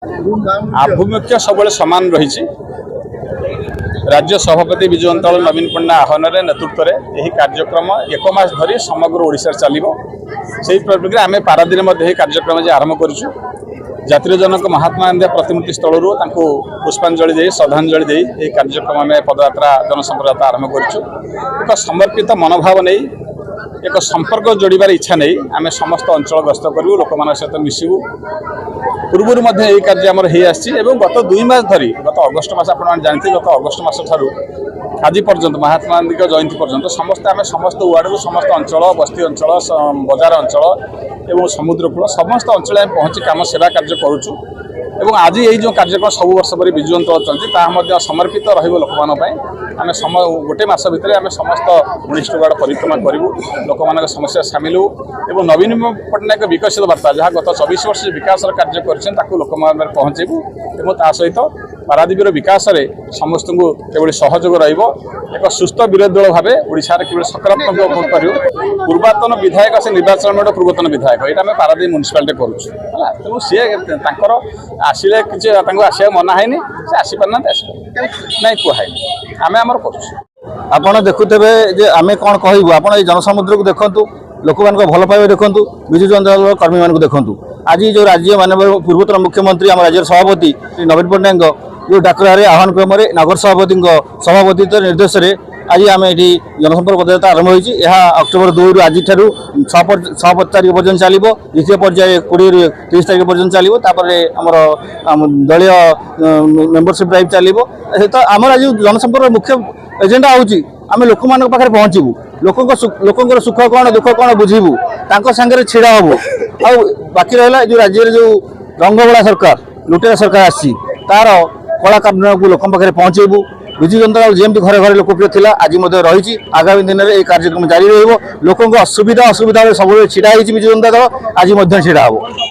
आभिमुख्य सब सामान रही राज्य सभापति विजु अंतल नवीन पण्डा आह्वान नेतृत्व में यह कार्यक्रम एक मास धरी समग्र ओडिशा चलो से प्रक्रिया आम पारादीन कार्यक्रम आरंभ करूँ जातिर जनक महात्मा गांधी प्रतिमूर्ति स्थल पुष्पांजलि दे श्रद्धांजलि दे यह कार्यक्रम आम पदयात्रा जनसंपर्क यात्रा आरंभ करूँ एक समर्पित मनोभाव नहीं एक संपर्क जोड़बार इच्छा नहीं आम समस्त अंचल गस्त करूँ लोक सहित मिसबू पूर्व यही कार्य आमर हो गत 2 मास धरी गत अगस्ट मास आप जानते गत अगस्ट मास ठारू आज पर्यंत महात्मा गांधी जयंती पर्यंत समस्त आम समस्त वार्ड समस्त अंचल बस्ती अंचल बजार अंचल एवं समुद्रकूल समस्त अंचल पहुँची कम सेवा कार्य करुचु एवं आज यही जो कार्यक्रम सब वर्ष पर विजु अंतल चलती समर्पित रही आम गोटे मास भितर आम समस्त 19 वार्ड परिक्रमा करूँ लोक समस्या सामिल हो एवं नवीन पट्टनायक विकसित वार्ता जहाँ गत 24 वर्ष विकास कार्य कर लोक पहुँचेबू एवं सहित पारादीपीर विकास में समस्त को केवल सहयोग एक सुस्थ विरोधी दल भाव ओडिशा केवल सकारात्मक कर पूर्वतन विधायक से निर्वाचन में पूर्वतन विधायक यहाँ आम पारादीप म्युनिसिपालिटी करुँ तेणु सी आसिले किसी आसा मना है से आसीपारना ना कहुई आम आमर कर देखुवे आम कौन कहूँ आप जनसमुद्र को देखूँ लोक मान भल पाइबा देखूँ विजु जनता दल कर्मी मान देखूँ आज जो राज्य माननीय पूर्वतन मुख्यमंत्री आम राज्य सभापति नवीन पट्टनायक जो डाकरारे आह्वान क्रम नगर सभापति सभापतित्व निर्देश में आज आम ये जनसंपर्क पदयात्रा आरंभ होती अक्टोबर 2 रु आज 6 तारीख पर्यटन चलो द्वितीय पर्याय 20 रु 30 तारीख पर्यटन चलो आमर दलीय मेंबरशिप ड्राइव चलो तो आम आज जनसंपर्क मुख्य एजेंडा हूँ आम लोक मान पाखे पहुँचू लोक सुख कौन दुख कौन बुझीबू सांगे छिड़ा हबू आ बाकी रहा जो राज्य जो रंगबला सरकार लुटेरा सरकार आसी तार कला कार्य को लोक पाखे पहुँचेबू विजु जनता दल जमी घरे घरे लोकप्रिय थिला आज रही आगामी दिन में यह कार्यक्रम जारी रोक असुविधा सब छिड़ा विजु जनता दल आज छिड़ा हम।